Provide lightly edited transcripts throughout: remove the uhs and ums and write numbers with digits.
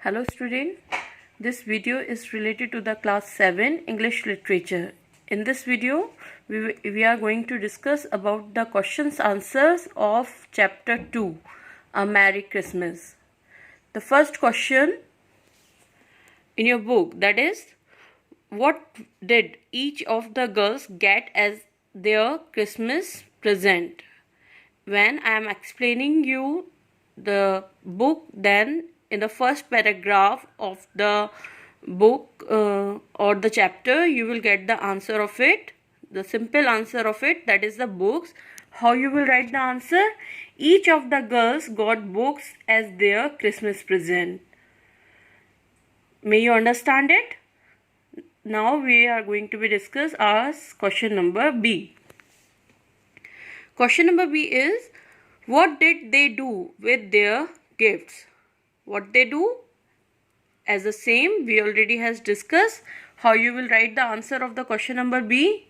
Hello student, this video is related to the class 7 English literature. In this video, we are going to discuss about the questions answers of chapter 2, A Merry Christmas. The first question in your book, that is, what did each of the girls get as their Christmas present? When I am explaining you the book, then in the first paragraph of the book or the chapter, you will get the answer of it, the simple answer of it, that is the books. How you will write the answer? Each of the girls got books as their Christmas present. May you understand it? Now we are going to be discuss as question number B. Question number B is, what did they do with their gifts? What they do? As the same, we already has discussed how you will write the answer of the question number B.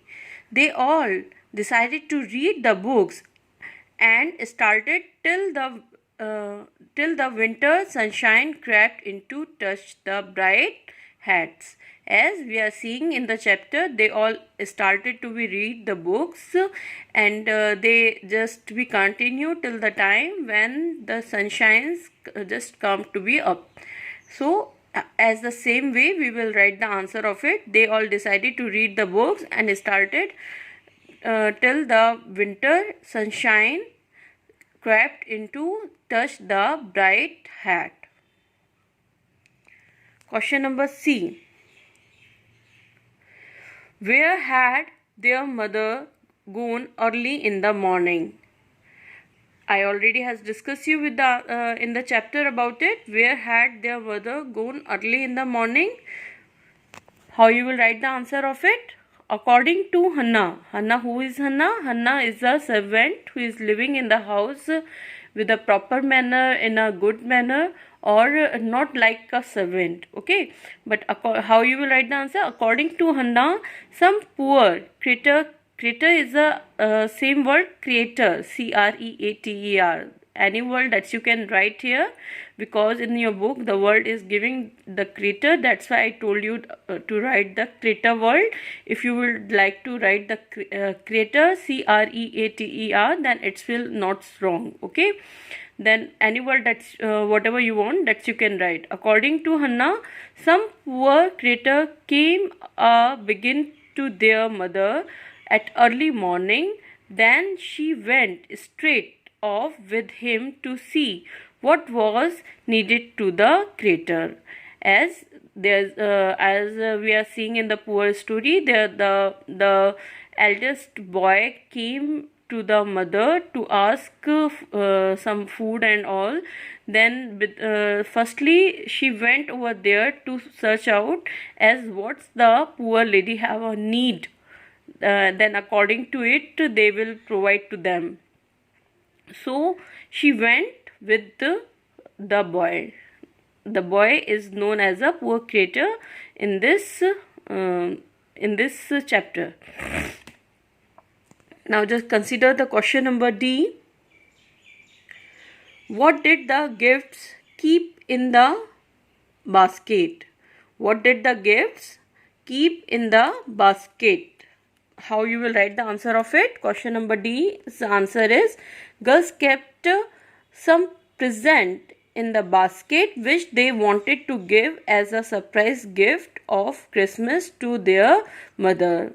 They all decided to read the books and started till the winter sunshine crept in to touch the bright hats. As we are seeing in the chapter, they all started to be read the books and they just be continue till the time when the sunshines just come to be up. So as the same way we will write the answer of it. They all decided to read the books and started till the winter sunshine crept into touch the bright hat. Question number C. Where had their mother gone early in the morning? I already has discussed you with the in the chapter about it. Where had their mother gone early in the morning? How you will write the answer of it? According to Hannah. Hannah, who is Hannah? Hannah is a servant who is living in the house with a proper manner, in a good manner, or not like a servant. Okay, but how you will write the answer? According to Hannah, some poor creator is a same word, creator, creater, any word that you can write here, because in your book the word is giving the creator. That's why I told you to write the creator word. If you would like to write the creator, creater, then it will not wrong. Okay, then any word that's whatever you want, that you can write. According to Hannah, some poor creator came begin to their mother at early morning. Then she went straight off with him to see what was needed to the creator. As there's we are seeing in the poor story, there the eldest boy came to the mother to ask some food and all. Then firstly she went over there to search out as what's the poor lady have a need. Then according to it they will provide to them. So she went with the boy. The boy is known as a poor creator in this chapter. Now just consider the question number D. What did the gifts keep in the basket? What did the gifts keep in the basket? How you will write the answer of it? Question number D, the answer is, girls kept some present in the basket which they wanted to give as a surprise gift of Christmas to their mother.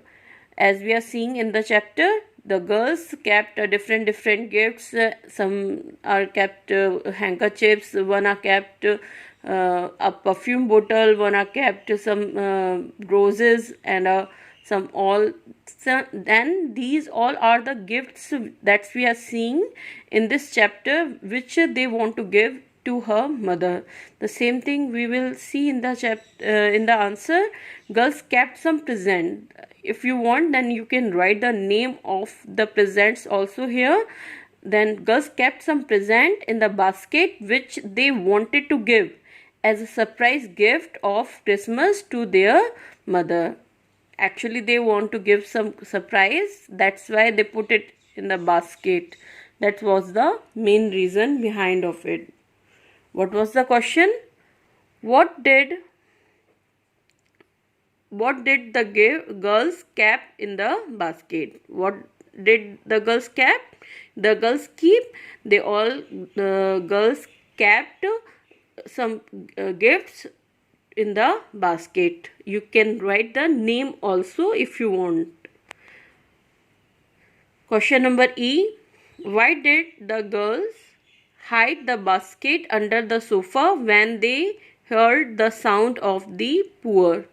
As we are seeing in the chapter, the girls kept different gifts. Some are kept handkerchiefs, one are kept a perfume bottle, one are kept some roses and some all. So then these all are the gifts that we are seeing in this chapter which they want to give to her mother. The same thing we will see in the in the answer. Girls kept some present. If you want, then you can write the name of the presents also here. Then girls kept some present in the basket which they wanted to give as a surprise gift of Christmas to their mother. Actually they want to give some surprise, that's why they put it in the basket. That was the main reason behind of it. What was the question? What did the girls kept in the basket? What did the girls kept? The girls they all girls kept some gifts in the basket. You can write the name also if you want. Question number E. Why did the girls hide the basket under the sofa when they heard the sound of the poor?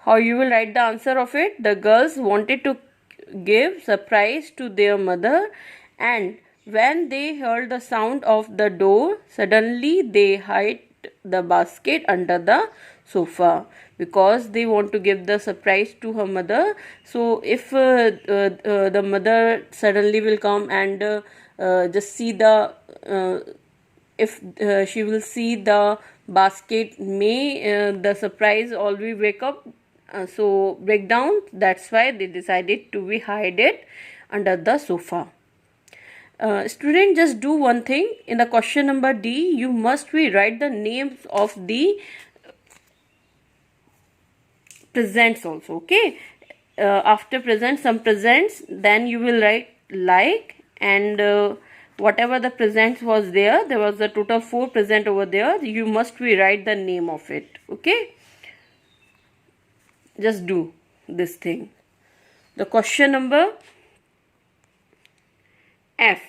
How you will write the answer of it? The girls wanted to give surprise to their mother, and when they heard the sound of the door, suddenly they hid the basket under the sofa because they want to give the surprise to her mother. So if the mother suddenly will come and just see the if she will see the basket, may the surprise always wake up, so break down. That's why they decided to be hide it under the sofa. Student, just do one thing. In the question number D, you must be write the names of the presents also. Okay, after present, some presents, then you will write like, and whatever the presents was there was a total 4 present over there. You must be write the name of it. Okay, just do this thing. The question number F.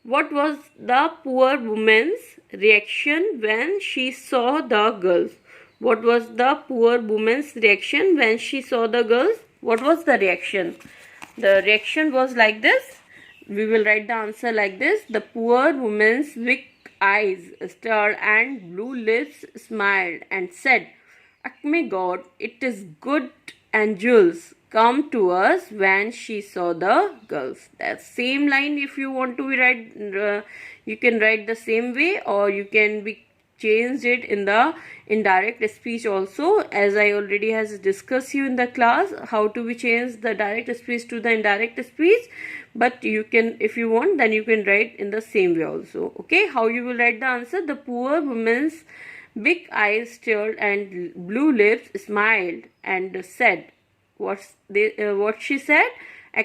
What was the poor woman's reaction when she saw the girls? What was the poor woman's reaction when she saw the girls? What was the reaction? The reaction was like this. We will write the answer like this. The poor woman's weak eyes stared and blue lips smiled and said, "My God, it is good angels come to us," when she saw the girls. That same line, if you want to write, you can write the same way, or you can be changed it in the indirect speech also, as I already has discussed you in the class how to be changed the direct speech to the indirect speech. But you can, if you want, then you can write in the same way also. Okay, how you will write the answer? The poor woman's big eyes stared and blue lips smiled and said, what she said?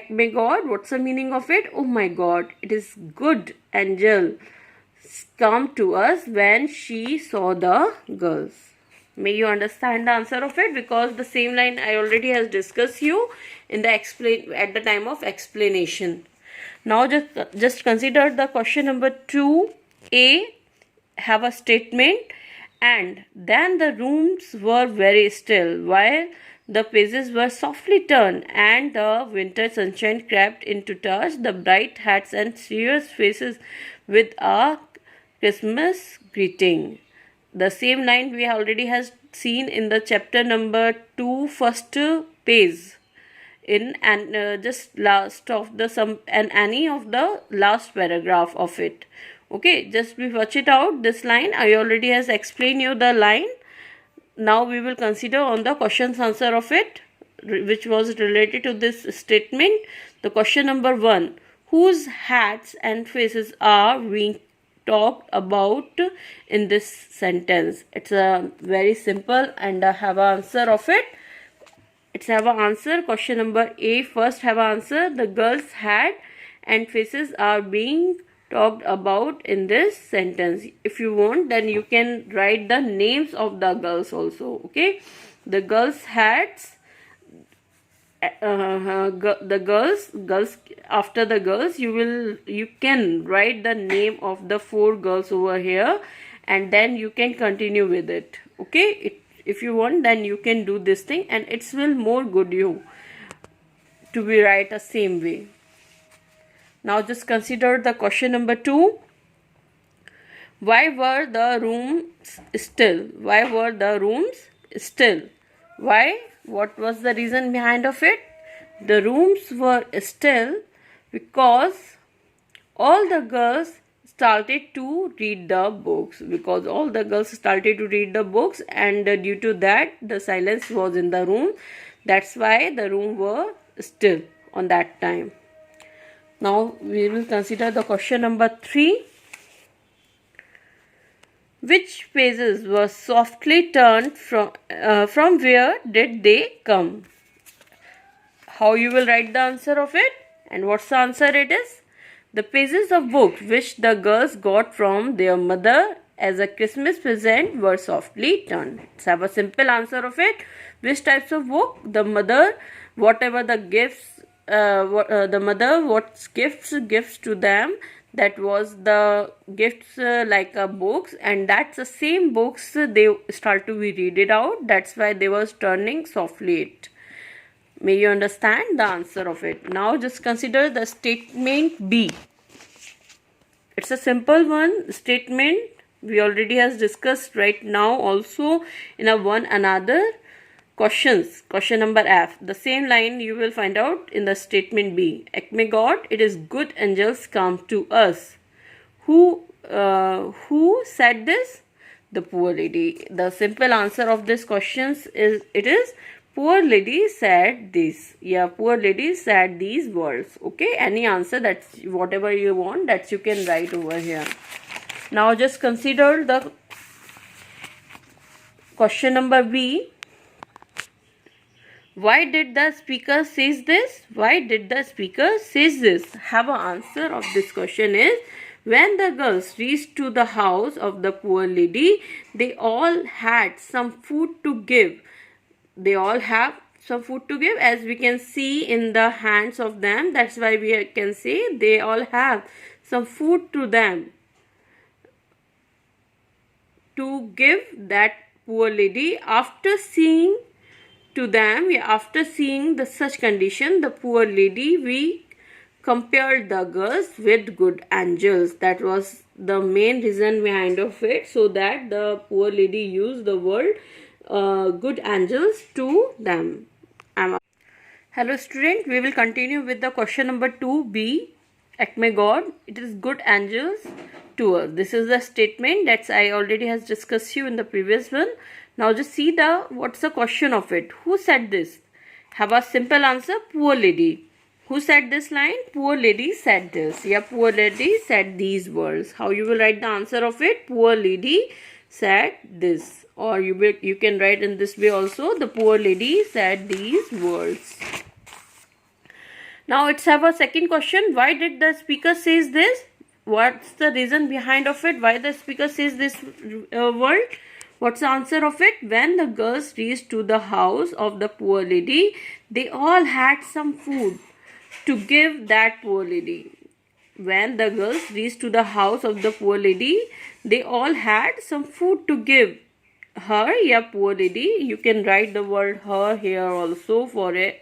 My God, what's the meaning of it? Oh my God, it is good angel come to us when she saw the girls. May you understand the answer of it, because the same line I already has discussed you in the at the time of explanation. Now just consider the question number 2A. Have a statement, and then the rooms were very still while the pages were softly turned and the winter sunshine crept in to touch the bright hats and serious faces with a Christmas greeting. The same line we already has seen in the chapter number 2 first page in, and just last of the some and any of the last paragraph of it. Okay, just we watch it out. This line I already has explained you the line. Now we will consider on the questions answer of it, which was related to this statement. The question number 1: whose hats and faces are being talked about in this sentence? It's a very simple, and I have an answer of it. It's have an answer. Question number A first have an answer. The girls' hat and faces are being talked about in this sentence. If you want, then you can write the names of the girls also. Okay, the girls' hats, the girls after the girls, you can write the name of the 4 girls over here, and then you can continue with it. Okay, if you want, then you can do this thing, and it's will more good you to be write the same way. Now just consider the question number 2. Why were the rooms still? Why were the rooms still? Why? What was the reason behind of it? The rooms were still because all the girls started to read the books. Because all the girls started to read the books, and due to that the silence was in the room. That's why the room were still on that time. Now we will consider the question number 3. Which pages were softly turned from where did they come? How you will write the answer of it? And what's the answer it is? The pages of book which the girls got from their mother as a Christmas present were softly turned. Let's have a simple answer of it. Which types of book? The mother, whatever the gifts, the mother what gifts gives to them, that was the gifts like books, and that's the same books they start to be read it out. That's why they was turning softly it. May you understand the answer of it. Now just consider the statement B. It's a simple one statement. We already has discussed right now also in a one another questions. Question number F. The same line you will find out in the statement B. Acme God, it is good angels come to us. Who said this? The poor lady. The simple answer of this questions is it is poor lady said this. Yeah, poor lady said these words. Okay, any answer, that's whatever you want, that you can write over here. Now just consider the question number B. Why did the speaker says this? Why did the speaker says this? Have an answer of this question is, when the girls reached to the house of the poor lady, they all had some food to give. They all have some food to give, as we can see in the hands of them. That's why we can say they all have some food to them to give that poor lady. After seeing to them, after seeing the such condition, the poor lady, we compared the girls with good angels. That was the main reason behind of it, so that the poor lady used the word good angels to them. Hello student, we will continue with the question number 2b. Acme God, it is good angels to us. This is the statement that I already has discussed you in the previous one. Now just see the what's the question of it. Who said this? Have a simple answer. Poor lady. Who said this line? Poor lady said this. Yeah, poor lady said these words. How you will write the answer of it? Poor lady said this. Or you can write in this way also. The poor lady said these words. Now let's have a second question. Why did the speaker says this? What's the reason behind of it? Why the speaker says this word? What's the answer of it? When the girls reached to the house of the poor lady, they all had some food to give that poor lady. When the girls reached to the house of the poor lady, they all had some food to give her. Yeah, poor lady. You can write the word her here also for it.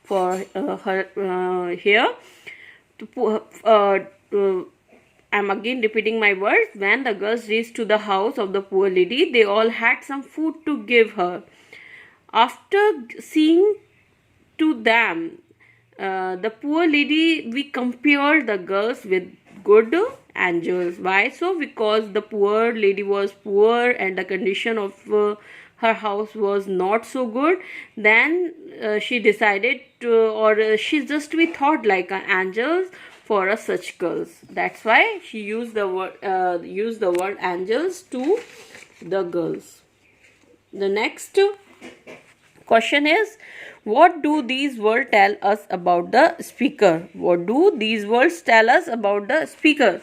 For her here. I'm again repeating my words. When the girls reached to the house of the poor lady, they all had some food to give her. After seeing to them, the poor lady, we compared the girls with good angels. Why so? Because the poor lady was poor and the condition of her house was not so good. Then she decided to, or she just we thought like angels for such girls. That's why she used the word angels to the girls. The next question is, what do these words tell us about the speaker? What do these words tell us about the speaker?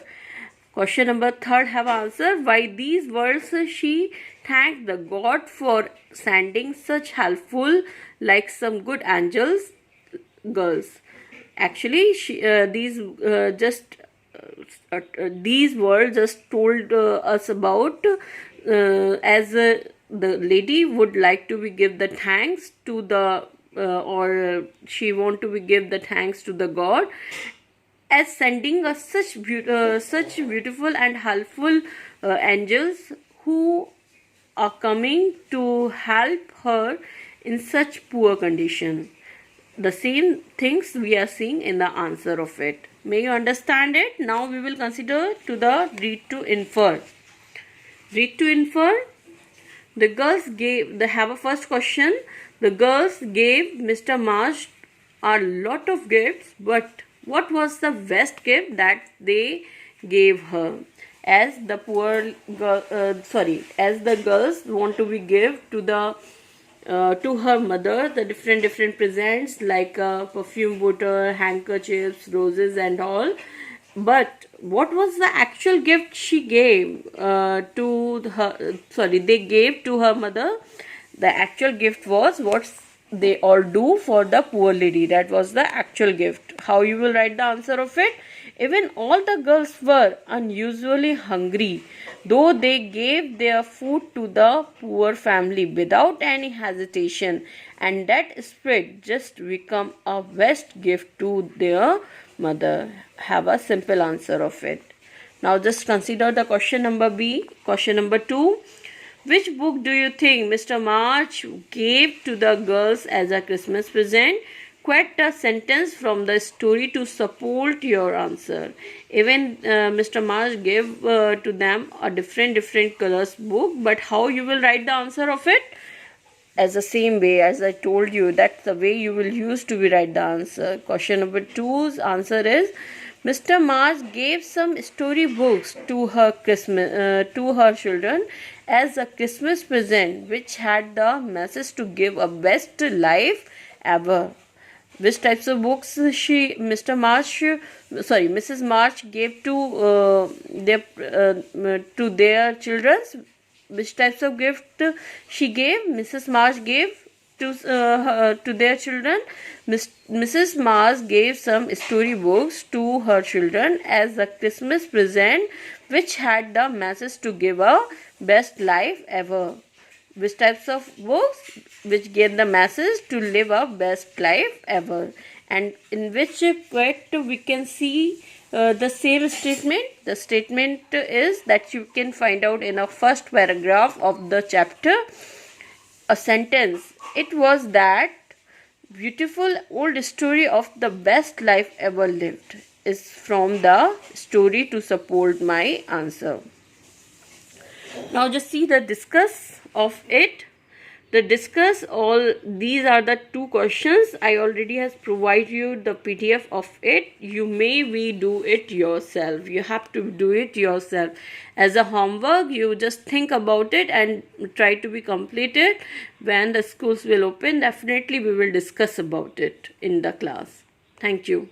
Question number 3 have answered. Why these words she thanked the God for sending such helpful like some good angels girls. Actually these words just told us about as the lady would like to be give the thanks to the or she want to be give the thanks to the God as sending us such beautiful and helpful angels who are coming to help her in such poor condition. The same things we are seeing in the answer of it. May you understand it? Now we will consider to the read to infer. Read to infer. The girls gave, they have a first question. The girls gave Mr. Marsh a lot of gifts, but what was the best gift that they gave her? as the as the girls want to be give to her mother the different presents like perfume bottle, handkerchiefs, roses and all. But what was the actual gift she gave to her? They gave to her mother. The actual gift was what they all do for the poor lady. That was the actual gift. How you will write the answer of it? Even all the girls were unusually hungry, though they gave their food to the poor family without any hesitation, and that spirit just become a best gift to their mother. Have a simple answer of it. Now just consider the question number B. Question number 2. Which book do you think Mr. March gave to the girls as a Christmas present? Quote a sentence from the story to support your answer. Even Mr. March gave to them a different colors book, but how you will write the answer of it? As the same way as I told you, that's the way you will use to be write the answer. Question number 2's answer is Mr. March gave some story books to her children as a Christmas present, which had the message to give a best life ever. Which types of books Mrs. March gave to their children? Which types of gift she gave? Mrs. March gave to their children. Mrs. March gave some storybooks to her children as a Christmas present, which had the message to give a best life ever. Which types of books? Which gave the message to live a best life ever. And in which quote we can see the same statement. The statement is that you can find out in a first paragraph of the chapter. A sentence. It was that beautiful old story of the best life ever lived is from the story to support my answer. Now just see the discuss of it. The discuss all these are the 2 questions. I already has provided you the PDF of it. You may redo it yourself. You have to do it yourself. As a homework, you just think about it and try to be completed. When the schools will open, definitely we will discuss about it in the class. Thank you.